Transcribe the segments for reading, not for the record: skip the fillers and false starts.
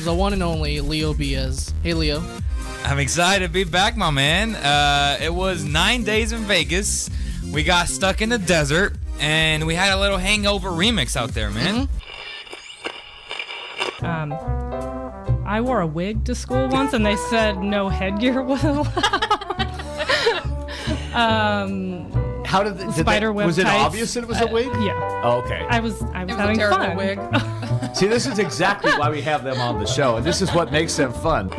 the one and only Leo Biaz. Hey, Leo. I'm excited to be back, my man. It was 9 days in Vegas. We got stuck in the desert, and we had a little hangover remix out there, man. I wore a wig to school once, and they said no headgear was allowed. How did the spider web was it tights. obvious that it was a wig? Yeah. Oh, okay. I was It was having a terrible fun. wig. See, this is exactly why we have them on the show, and this is what makes them fun.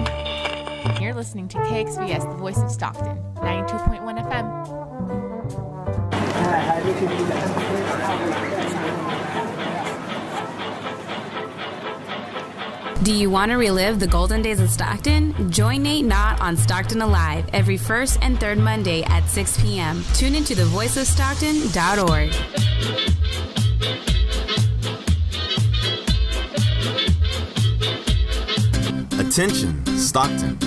You're listening to KXVS, the voice of Stockton, 92.1 FM. Do you want to relive the golden days of Stockton? Join Nate Knott on Stockton Alive every first and third Monday at 6 p.m. Tune into thevoiceofstockton.org. Attention, Stockton.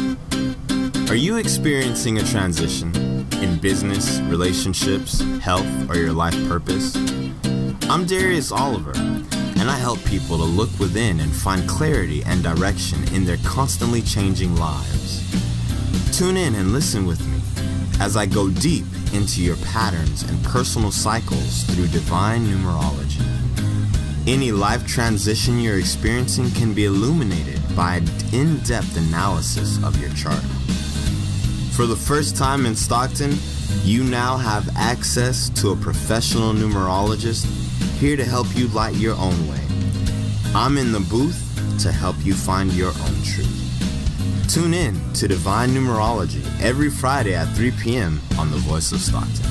Are you experiencing a transition in business, relationships, health, or your life purpose? I'm Darius Oliver, and I help people to look within and find clarity and direction in their constantly changing lives. Tune in and listen with me as I go deep into your patterns and personal cycles through divine numerology. Any life transition you're experiencing can be illuminated by an in-depth analysis of your chart. For the first time in Stockton, you now have access to a professional numerologist here to help you light your own way. I'm in the booth to help you find your own truth. Tune in to Divine Numerology every Friday at 3 p.m. on The Voice of Stockton.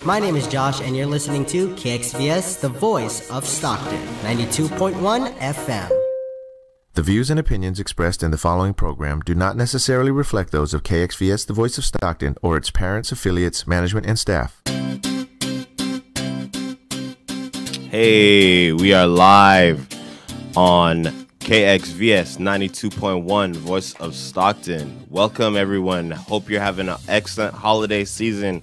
My name is Josh, and you're listening to KXVS, the voice of Stockton, 92.1 FM. The views and opinions expressed in the following program do not necessarily reflect those of KXVS, the voice of Stockton, or its parents, affiliates, management, and staff. Hey, we are live on KXVS 92.1, voice of Stockton. Welcome, everyone. Hope you're having an excellent holiday season.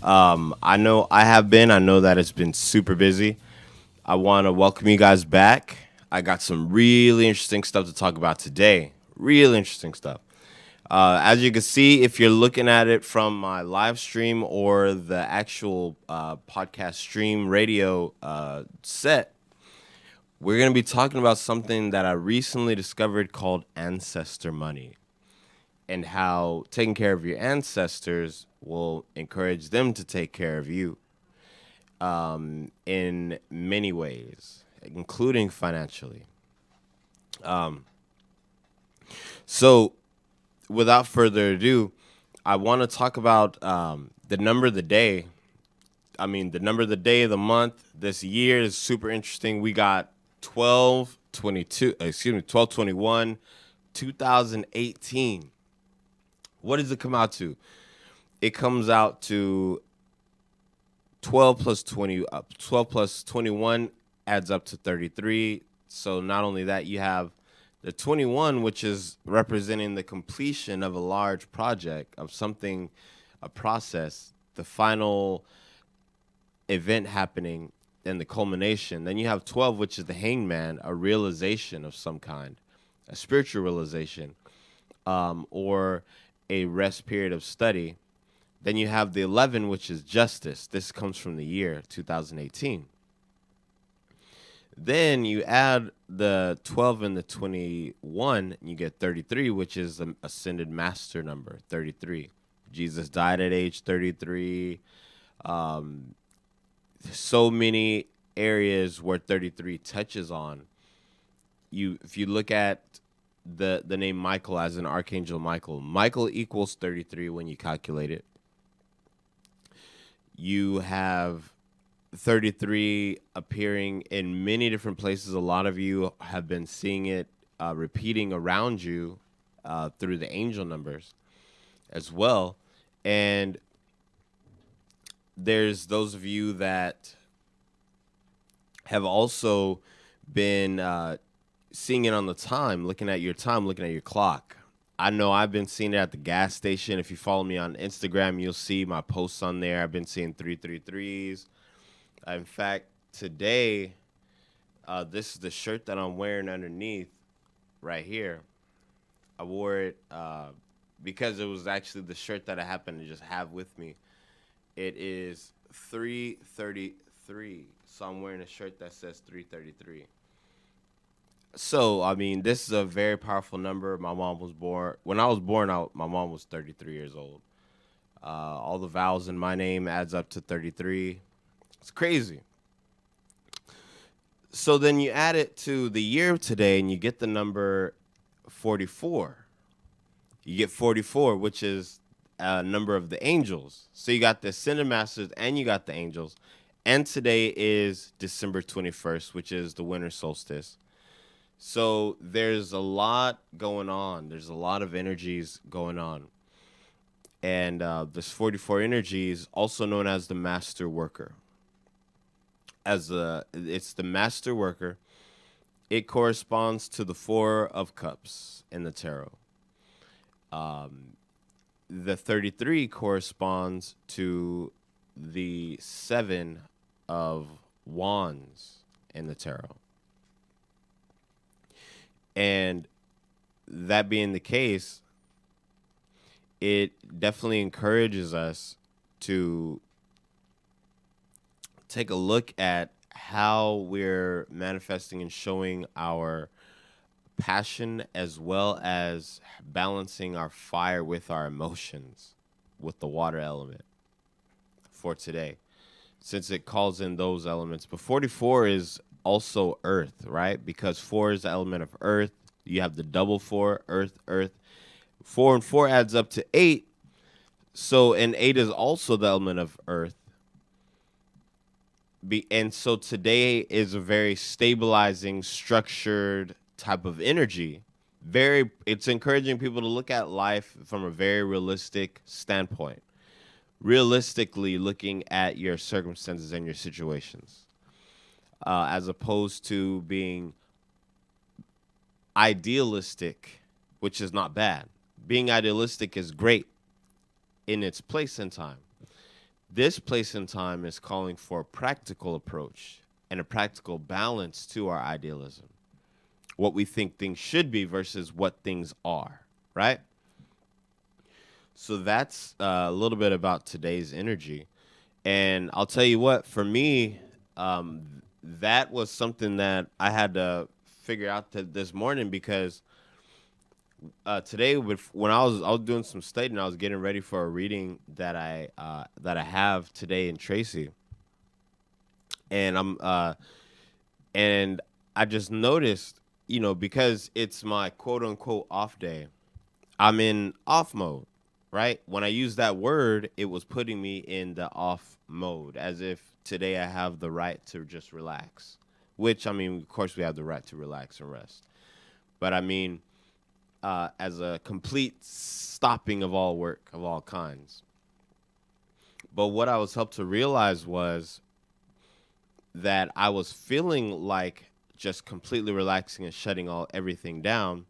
I know I have been. I know that it's been super busy. I want to welcome you guys back. I got some really interesting stuff to talk about today. Really interesting stuff. As you can see, if you're looking at it from my live stream or the actual podcast stream radio set, we're going to be talking about something that I recently discovered called ancestor money, and how taking care of your ancestors will encourage them to take care of you in many ways, including financially. So without further ado, I want to talk about the number of the day. I mean, the number of the day, the month, this year is super interesting. We got 12/21, 2018. What does it come out to? It comes out to 12 plus 21 adds up to 33. So not only that, you have the 21, which is representing the completion of a large project, of something, a process, the final event happening, and the culmination. Then you have 12, which is the hangman, a realization of some kind, a spiritual realization, or a rest period of study. Then you have the 11, which is justice. This comes from the year 2018. Then you add the 12 and the 21, and you get 33, which is the ascended master number, 33. Jesus died at age 33. So many areas where 33 touches on. If you look at the name Michael as an archangel Michael, Michael equals 33 when you calculate it. You have 33 appearing in many different places. A lot of you have been seeing it repeating around you through the angel numbers as well. And there's those of you that have also been seeing it on the time, looking at your time, looking at your clock. I know I've been seeing it at the gas station. If you follow me on Instagram, you'll see my posts on there. I've been seeing 333s. In fact, today, This is the shirt that I'm wearing underneath right here. I wore it because it was actually the shirt that I happened to just have with me. It is 333. So I'm wearing a shirt that says 333. So, I mean, this is a very powerful number. My mom was born. When I was born, my mom was 33 years old. All the vowels in my name adds up to 33. It's crazy. So then you add it to the year of today, and you get the number 44. You get 44, which is a number of the angels. So you got the ascended masters, and you got the angels. And today is December 21st, which is the winter solstice. So there's a lot going on. There's a lot of energies going on. And this 44 energy is also known as the master worker. It's the master worker. It corresponds to the 4 of cups in the tarot. The 33 corresponds to the 7 of wands in the tarot. And that being the case, it definitely encourages us to take a look at how we're manifesting and showing our passion, as well as balancing our fire with our emotions, with the water element for today, since it calls in those elements. But 44 is also earth, right? Because 4 is the element of earth. You have the double 4, earth, earth. 4 and 4 adds up to 8. So, and 8 is also the element of earth. And so today is a very stabilizing, structured type of energy. It's encouraging people to look at life from a very realistic standpoint. Realistically looking at your circumstances and your situations. As opposed to being idealistic, which is not bad. Being idealistic is great in its place and time. This place and time is calling for a practical approach and a practical balance to our idealism. What we think things should be versus what things are, right? So that's a little bit about today's energy. And I'll tell you what, for me, that was something that I had to figure out this morning, because today, when I was doing some studying, I was getting ready for a reading that I have today in Tracy, and and I just noticed, because it's my quote unquote off day, I'm in off mode, right? When I use that word, it was putting me in the off mode, as if today I have the right to just relax, which, I mean, of course we have the right to relax and rest, but I mean, as a complete stopping of all work of all kinds. But what I was helped to realize was that I was feeling like just completely relaxing and shutting everything down.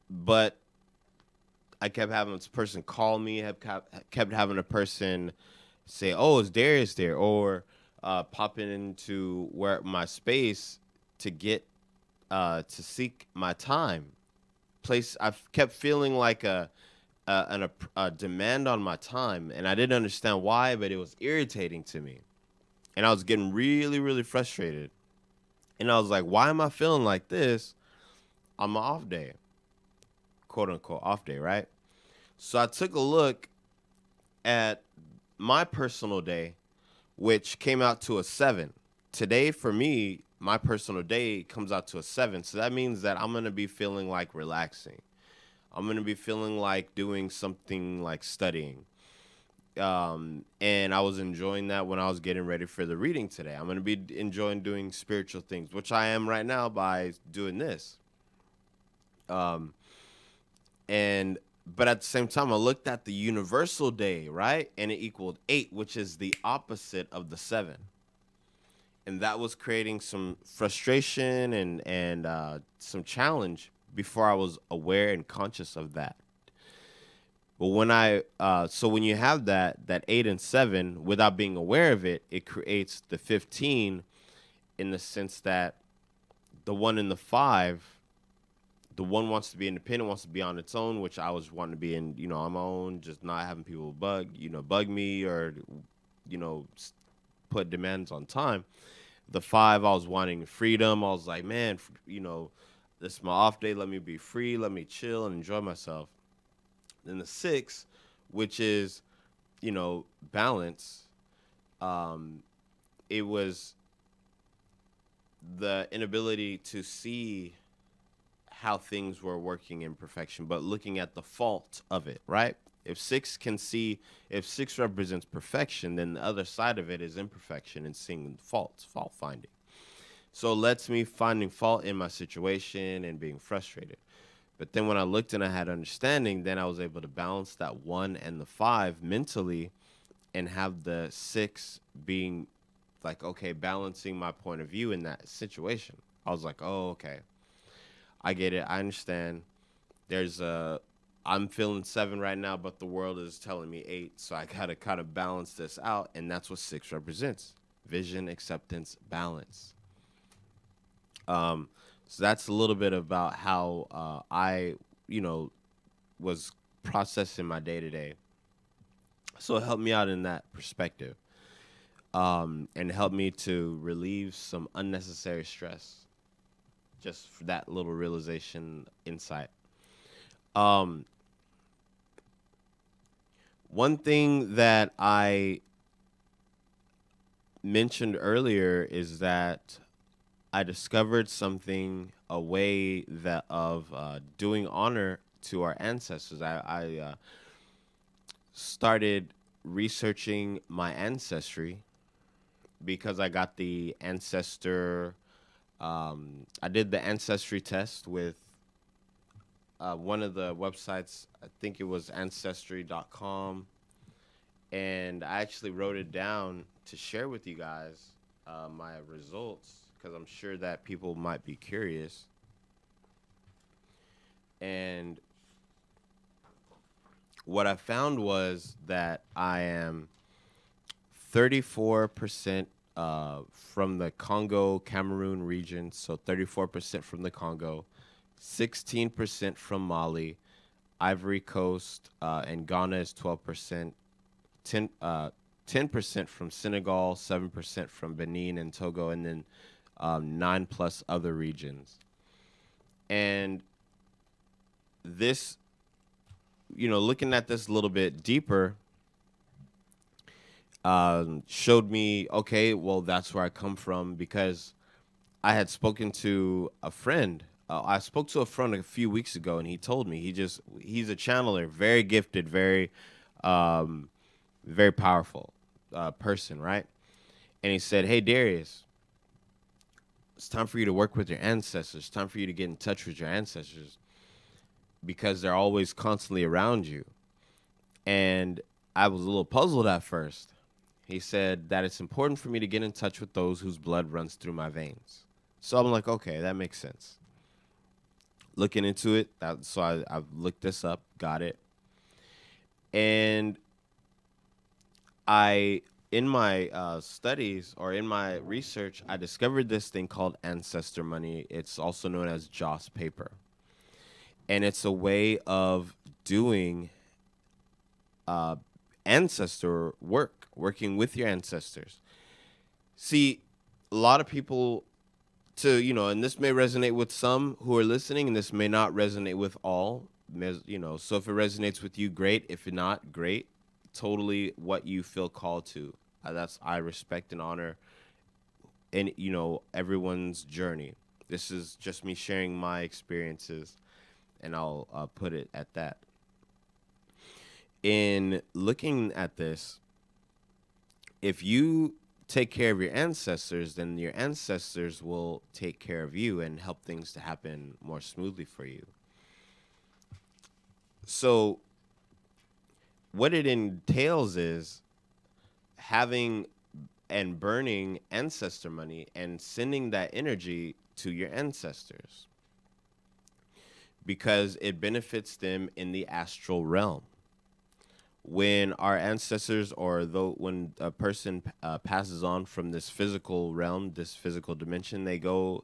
But I kept having this person call me, kept having a person say, "Oh, is Darius there?" Or popping into my space to get to seek my time. I've kept feeling like a demand on my time, and I didn't understand why, but it was irritating to me, and I was getting really, really frustrated. And I was like, "Why am I feeling like this on my off day, quote unquote off day, right?" So I took a look at my personal day, which came out to a 7. Today, for me, my personal day comes out to a 7. So that means that I'm going to be feeling like relaxing. I'm going to be feeling like doing something like studying. And I was enjoying that when I was getting ready for the reading today. I'm going to be enjoying doing spiritual things, which I am right now by doing this. But at the same time, I looked at the universal day, right? And it equaled 8, which is the opposite of the 7. And that was creating some frustration and some challenge before I was aware and conscious of that. But when you have that 8 and 7 without being aware of it, it creates the 15. in the sense that the 1 and the 5, the 1 wants to be independent, wants to be on its own, which I was wanting to be in, on my own, just not having people bug me or, put demands on time. The 5, I was wanting freedom. I was like, man, this is my off day. Let me be free. Let me chill and enjoy myself. Then the 6, which is, balance, it was the inability to see how things were working in perfection, but looking at the fault of it, right? If 6 represents perfection, then the other side of it is imperfection and seeing fault finding. So it lets me finding fault in my situation and being frustrated. But then when I looked and I had understanding, then I was able to balance that 1 and the 5 mentally and have the 6 being like, okay, balancing my point of view in that situation. I was like, oh, okay. I get it. I understand. I'm feeling 7 right now, but the world is telling me 8. So I got to kind of balance this out. And that's what 6 represents. Vision, acceptance, balance. So that's a little bit about how I, was processing my day to day. So it helped me out in that perspective. And helped me to relieve some unnecessary stress. Just for that little realization, insight. One thing that I mentioned earlier is that I discovered something, a way that of doing honor to our ancestors. I started researching my ancestry because I got the ancestor. I did the ancestry test with one of the websites. I think it was ancestry.com. And I actually wrote it down to share with you guys my results because I'm sure that people might be curious. And what I found was that I am 34% from the Congo, Cameroon region, so 34% from the Congo, 16% from Mali, Ivory Coast, and Ghana is 12%, 10% from Senegal, 7% from Benin and Togo, and then 9+ other regions. And this, looking at this a little bit deeper, showed me, okay, well, that's where I come from, because I had spoken to a friend. I spoke to a friend a few weeks ago, and he told me he's a channeler, very gifted, very powerful person, right? And he said, hey, Darius, it's time for you to work with your ancestors. It's time for you to get in touch with your ancestors because they're always constantly around you. And I was a little puzzled at first. He said that it's important for me to get in touch with those whose blood runs through my veins. So I'm like, okay, that makes sense. Looking into it, so I looked this up, got it. And in my studies or in my research, I discovered this thing called ancestor money. It's also known as Joss paper. And it's a way of doing ancestor work, working with your ancestors. See, a lot of people, and this may resonate with some who are listening, and this may not resonate with all, so if it resonates with you, great. If not, great. Totally what you feel called to. I respect and honor and everyone's journey. This is just me sharing my experiences, and I'll put it at that. In looking at this, if you take care of your ancestors, then your ancestors will take care of you and help things to happen more smoothly for you. So what it entails is having and burning ancestor money and sending that energy to your ancestors because it benefits them in the astral realm. when our ancestors, or though when a person passes on from this physical realm, this physical dimension, they go,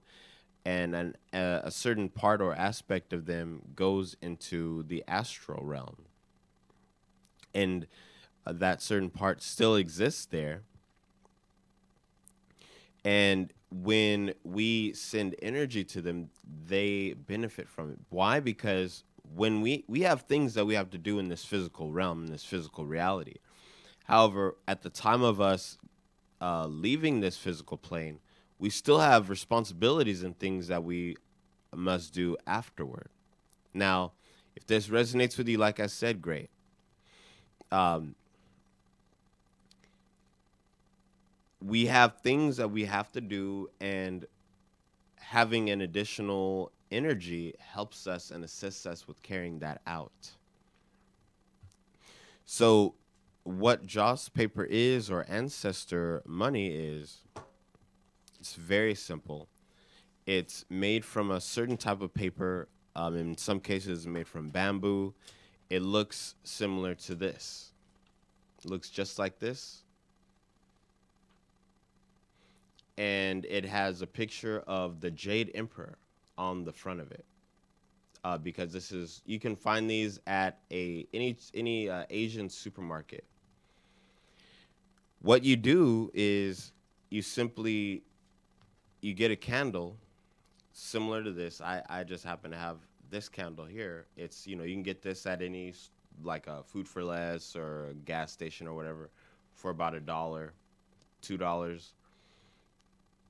and a certain part or aspect of them goes into the astral realm, and that certain part still exists there. And when we send energy to them, they benefit from it. Why? Because when we have things that we have to do in this physical realm, in this physical reality. However, at the time of us leaving this physical plane, we still have responsibilities and things that we must do afterward. Now, if this resonates with you, like I said, great. We have things that we have to do, and having an additional energy helps us and assists us with carrying that out. So what Joss paper is, or ancestor money is, it's very simple. It's made from a certain type of paper. In some cases, made from bamboo. It looks similar to this. It looks just like this. And it has a picture of the Jade Emperor on the front of it. Because this is, you can find these at any Asian supermarket. What you do is you get a candle similar to this. I just happen to have this candle here. It's, you can get this at any, like a Food for Less or a gas station or whatever, for about $1, $2.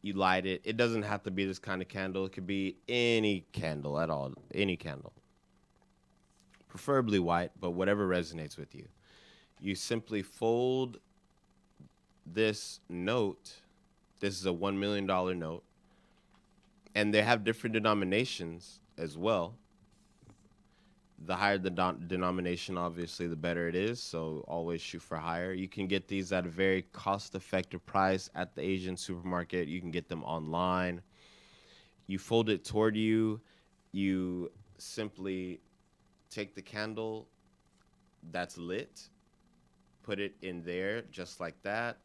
You light it. It doesn't have to be this kind of candle. It could be any candle at all. Any candle. Preferably white, but whatever resonates with you. You simply fold this note. This is a $1 million note. And they have different denominations as well. The higher the denomination, obviously, the better it is. So always shoot for higher. You can get these at a very cost-effective price at the Asian supermarket. You can get them online. You fold it toward you. You simply take the candle that's lit, put it in there just like that.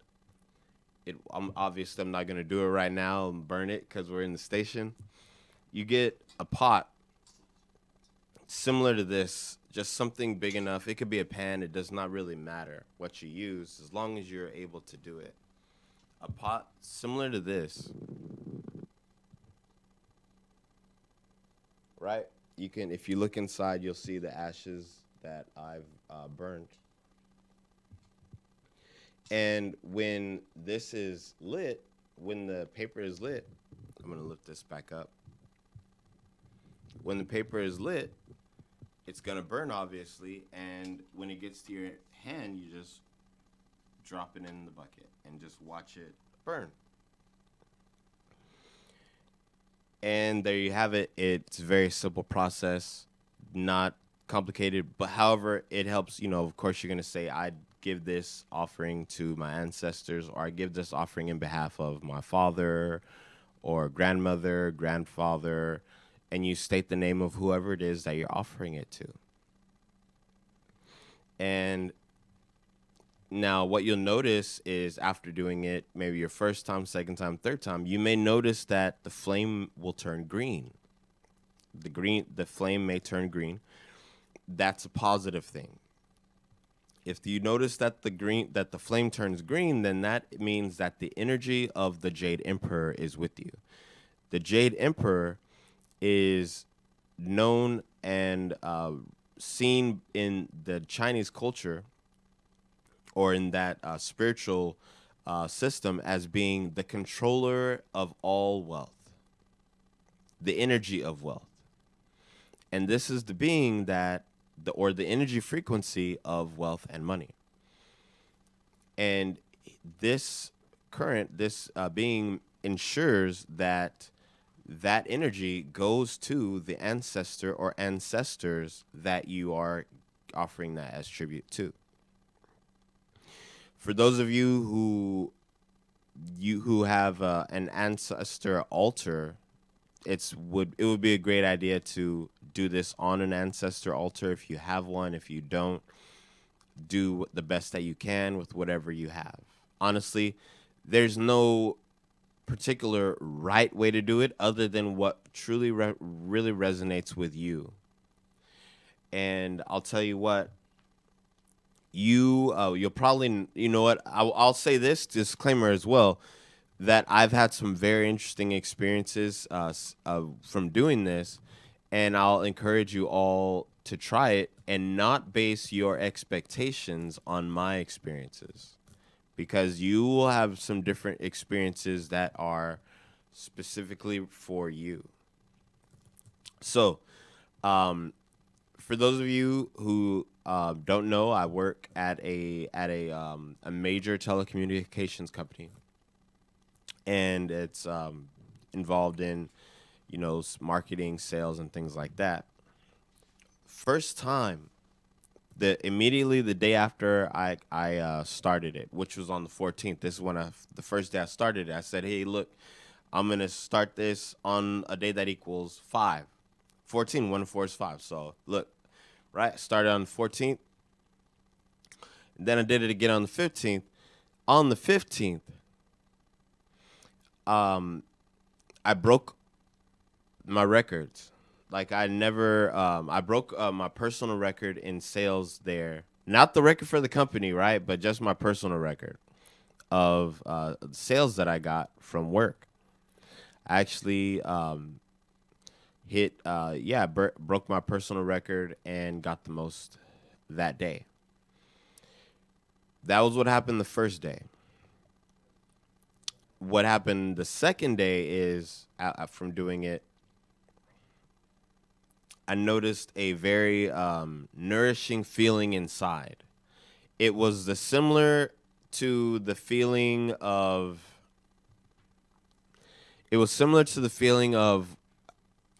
Obviously, I'm not going to do it right now and burn it because we're in the station. You get a pot similar to this, just something big enough. It could be a pan. It does not really matter what you use as long as you're able to do it. A pot similar to this, right? You can, if you look inside, you'll see the ashes that I've burned. And when this is lit, when the paper is lit, I'm going to lift this back up. When the paper is lit, it's going to burn, obviously, and when it gets to your hand, you just drop it in the bucket and just watch it burn. And there you have it. It's a very simple process, not complicated, but however, it helps. Of course, you're going to say, I give this offering to my ancestors, or I give this offering in behalf of my father or grandmother, grandfather, and you state the name of whoever it is that you're offering it to. And now what you'll notice is after doing it, maybe your first time, second time, third time, you may notice that the flame will turn green. The flame may turn green. That's a positive thing. If you notice that the flame turns green, then that means that the energy of the Jade Emperor is with you. The Jade Emperor is known and seen in the Chinese culture, or in that spiritual system, as being the controller of all wealth, the energy of wealth. And this is the being that, the energy frequency of wealth and money. And this being ensures that that energy goes to the ancestor or ancestors that you are offering that as tribute to. For those of you who have an ancestor altar, it would be a great idea to do this on an ancestor altar if you have one. If you don't, do the best that you can with whatever you have. Honestly, there's no particular right way to do it other than what truly really resonates with you. And I'll tell you what, you'll probably, you know what, I'll say this disclaimer as well, that I've had some very interesting experiences from doing this, and I'll encourage you all to try it and not base your expectations on my experiences, because you will have some different experiences that are specifically for you. So, for those of you who don't know, I work at a major telecommunications company, and it's involved in, you know, marketing, sales, and things like that. First time, immediately the day after I started it, which was on the 14th. This is when the first day I started it. I said, hey, look, I'm gonna start this on a day that equals 5. 14, 1 and 4 is 5. So look, right, started on the 14th. Then I did it again on the 15th. On the 15th, I broke my records. Like I never, I broke my personal record in sales there. Not the record for the company, right? But just my personal record of sales that I got from work. I actually broke my personal record and got the most that day. That was what happened the first day. What happened the second day is, from doing it, I noticed a very nourishing feeling inside. It was similar to the feeling of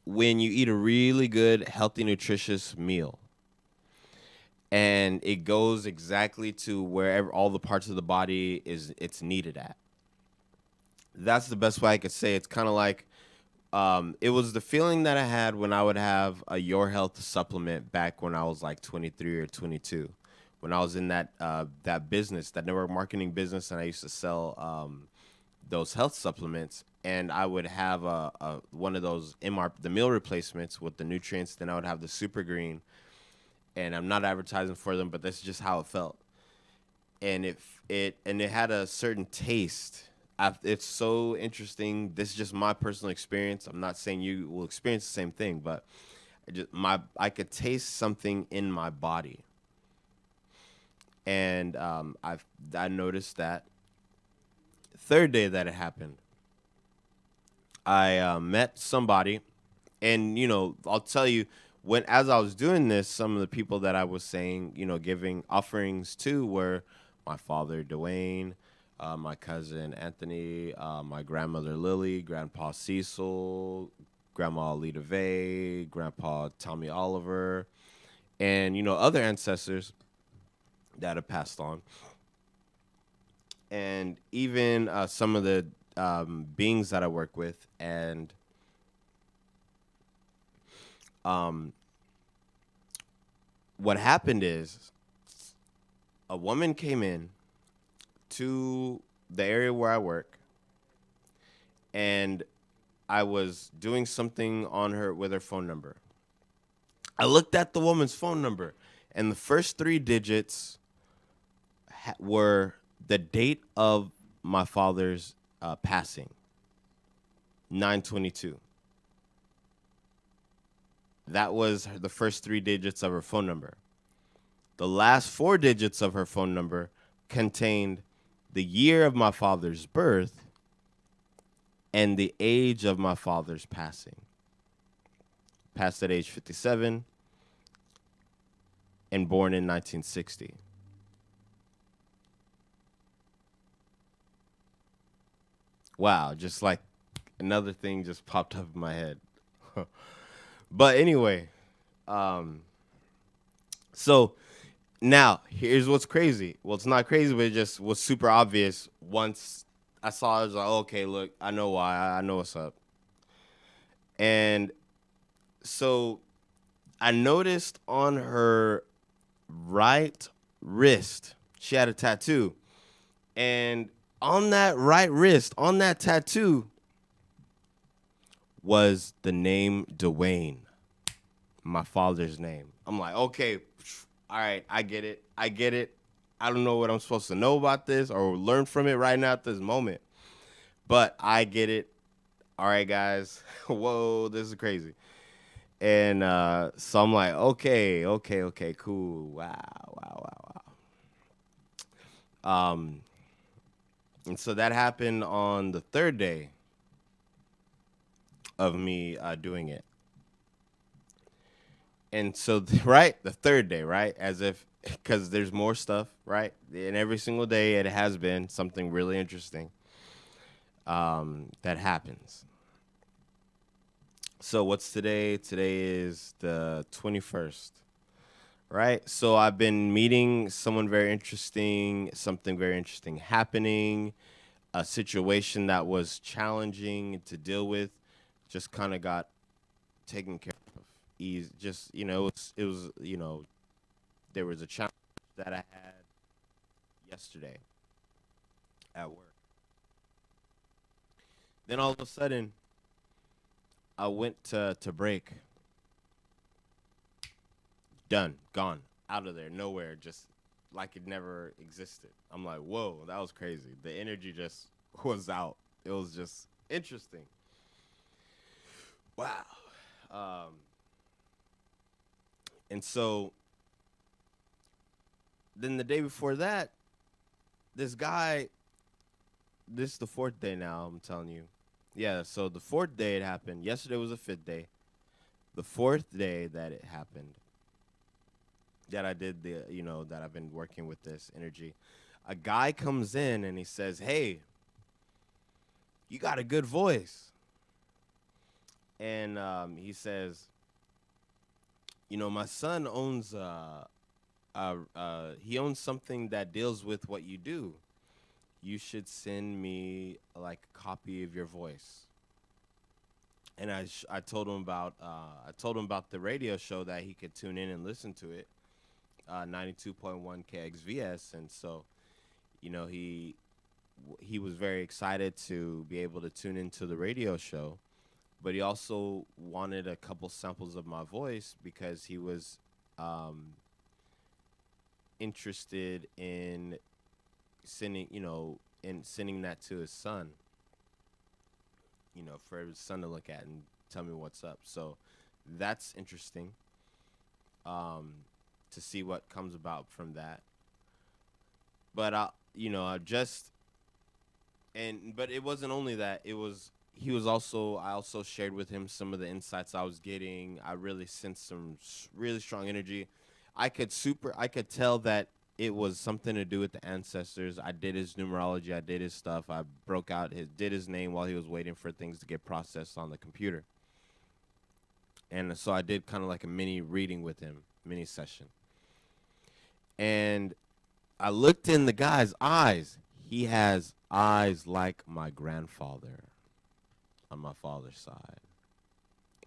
when you eat a really good, healthy, nutritious meal, and it goes exactly to wherever all the parts of the body it's needed at. That's the best way I could say. It's kind of like, it was the feeling that I had when I would have a Your Health supplement back when I was like 23 or 22, when I was in that business, that network marketing business, and I used to sell those health supplements. And I would have one of those the meal replacements with the nutrients. Then I would have the Super Green, and I'm not advertising for them, but that's just how it felt. And it had a certain taste. It's so interesting. This is just my personal experience. I'm not saying you will experience the same thing, but I could taste something in my body, and I noticed that. Third day that it happened, I met somebody, and you know, I'll tell you, as I was doing this, some of the people that I was saying, you know, giving offerings to were my father Dwayne, my cousin Anthony, my grandmother Lily, Grandpa Cecil, Grandma Lita Vey, Grandpa Tommy Oliver, and you know, other ancestors that have passed on, and even some of the beings that I work with. And what happened is, a woman came in to the area where I work, and I was doing something on her with her phone number. I looked at the woman's phone number, and the first 3 digits were the date of my father's passing, 9/22. That was the first 3 digits of her phone number. The last 4 digits of her phone number contained the year of my father's birth and the age of my father's passing. Passed at age 57 and born in 1960. Wow, just like another thing just popped up in my head. But anyway, so now here's what's crazy. Well, it's not crazy, but it just was super obvious. Once I saw it, I was like, okay, look, I know why. I know what's up. And so I noticed on her right wrist. She had a tattoo. And on that right wrist, on that tattoo, was the name Dwayne, my father's name. I'm like, okay, all right, I get it. I don't know what I'm supposed to know about this or learn from it right now at this moment. But I get it. All right, guys. Whoa, this is crazy. And so I'm like, okay, cool. Wow. And so that happened on the third day of me doing it. And so, the third day, right? As if, because there's more stuff, right? And every single day it has been something really interesting that happens. So what's today? Today is the 21st, right? So I've been meeting someone very interesting, something very interesting happening, a situation that was challenging to deal with, just kind of got taken care of. Just, it was, there was a challenge that I had yesterday at work. Then all of a sudden, I went to break. Done, gone, out of there, nowhere, just like it never existed. I'm like, whoa, that was crazy. The energy just was out. It was just interesting. Wow. And so then the day before that, this guy, this is the fourth day now, I'm telling you. Yeah, so the fourth day it happened. Yesterday was the fifth day. The fourth day that it happened, that I did that I've been working with this energy, a guy comes in and he says, hey, you got a good voice. And he says, my son owns he owns something that deals with what you do. You should send me like a copy of your voice. And I told him about the radio show that he could tune in and listen to it, 92.1 KXVS. And so, he was very excited to be able to tune into the radio show. But he also wanted a couple samples of my voice because he was interested in sending that to his son, for his son to look at and tell me what's up. So that's interesting to see what comes about from that. But but it wasn't only that. I also shared with him some of the insights I was getting. I really sensed some really strong energy. I could tell that it was something to do with the ancestors. I did his numerology. I did his stuff. I did his name while he was waiting for things to get processed on the computer. And so I did kind of like a mini reading with him, mini session. And I looked in the guy's eyes. He has eyes like my grandfather on my father's side.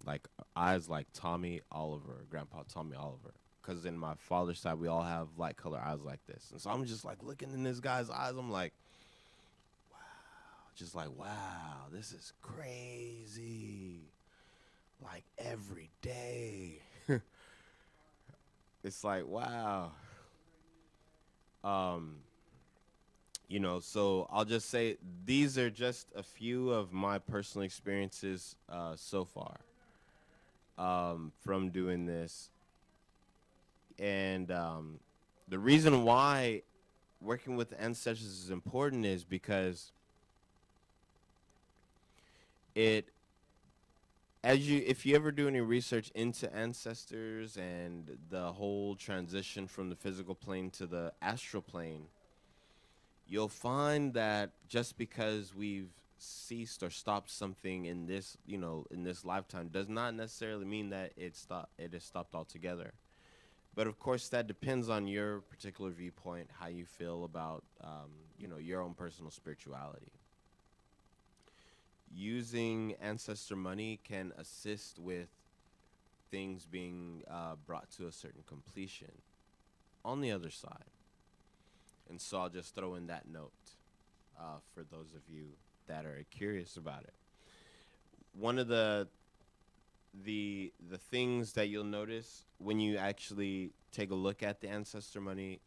Like eyes like Tommy Oliver, Grandpa Tommy Oliver. Because in my father's side, we all have light color eyes like this. And so I'm just like looking in this guy's eyes. I'm like, wow. Just like, wow, this is crazy. Like every day. It's like, wow. So I'll just say these are just a few of my personal experiences so far from doing this. And the reason why working with ancestors is important is because if you ever do any research into ancestors and the whole transition from the physical plane to the astral plane, you'll find that just because we've ceased or stopped something in this lifetime does not necessarily mean that it is stopped altogether. But of course, that depends on your particular viewpoint, how you feel about, your own personal spirituality. Using ancestor money can assist with things being brought to a certain completion. On the other side, And so I'll just throw in that note for those of you that are curious about it. One of the things that you'll notice when you actually take a look at the ancestor money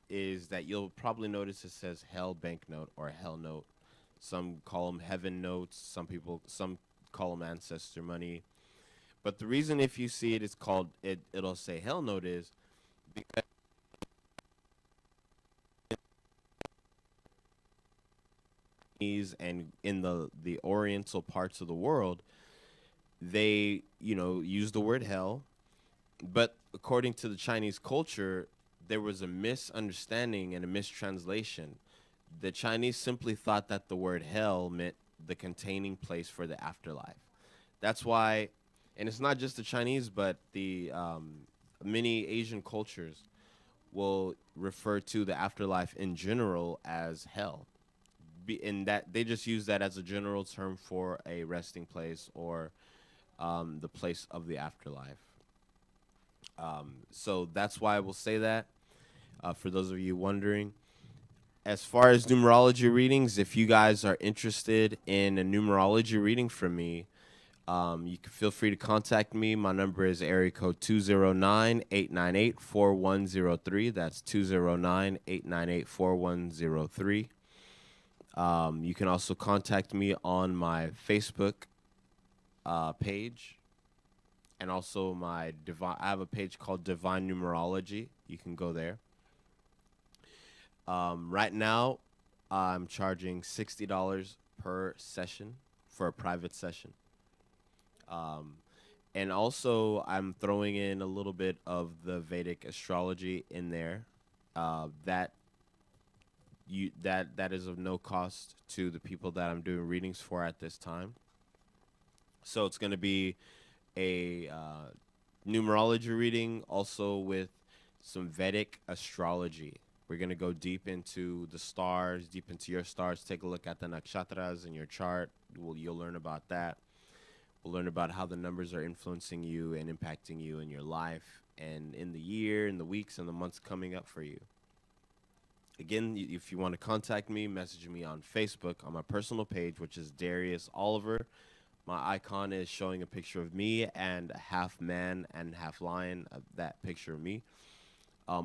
is that you'll probably notice it says hell banknote or hell note. Some call them heaven notes. Some call them ancestor money. But the reason if you see it, it'll say hell note is because and in the oriental parts of the world, they use the word hell, but according to the Chinese culture, there was a misunderstanding and a mistranslation. The Chinese simply thought that the word hell meant the containing place for the afterlife. That's why, and it's not just the Chinese, but the many Asian cultures will refer to the afterlife in general as hell. In that they just use that as a general term for a resting place or the place of the afterlife. So that's why I will say that for those of you wondering. As far as numerology readings, if you guys are interested in a numerology reading from me, you can feel free to contact me. My number is area code 209-898-4103. That's 209-898-4103. You can also contact me on my Facebook page, and also I have a page called Divine Numerology. You can go there. Right now, I'm charging $60 per session for a private session. And also, I'm throwing in a little bit of the Vedic astrology in there. That is of no cost to the people that I'm doing readings for at this time. So it's going to be a numerology reading, also with some Vedic astrology. We're going to go deep into the stars, deep into your stars, take a look at the nakshatras in your chart. You'll learn about that. We'll learn about how the numbers are influencing you and impacting you in your life and in the year, in the weeks, and the months coming up for you. Again, if you want to contact me, message me on Facebook on my personal page, which is Darius Oliver. My icon is showing a picture of me and a half man and half lion, that picture of me.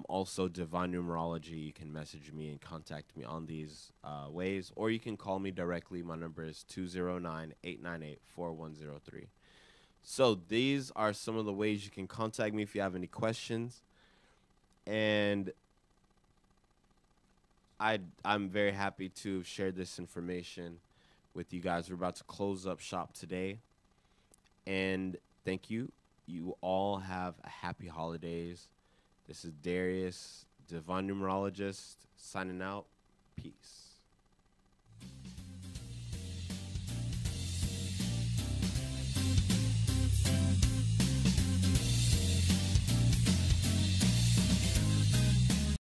Also, Divine Numerology, you can message me and contact me on these ways, or you can call me directly. My number is 209-898-4103. So these are some of the ways you can contact me if you have any questions. And I'm very happy to share this information with you guys. We're about to close up shop today. And thank you. You all have a happy holidays. This is Darius, Divine Numerologist, signing out. Peace.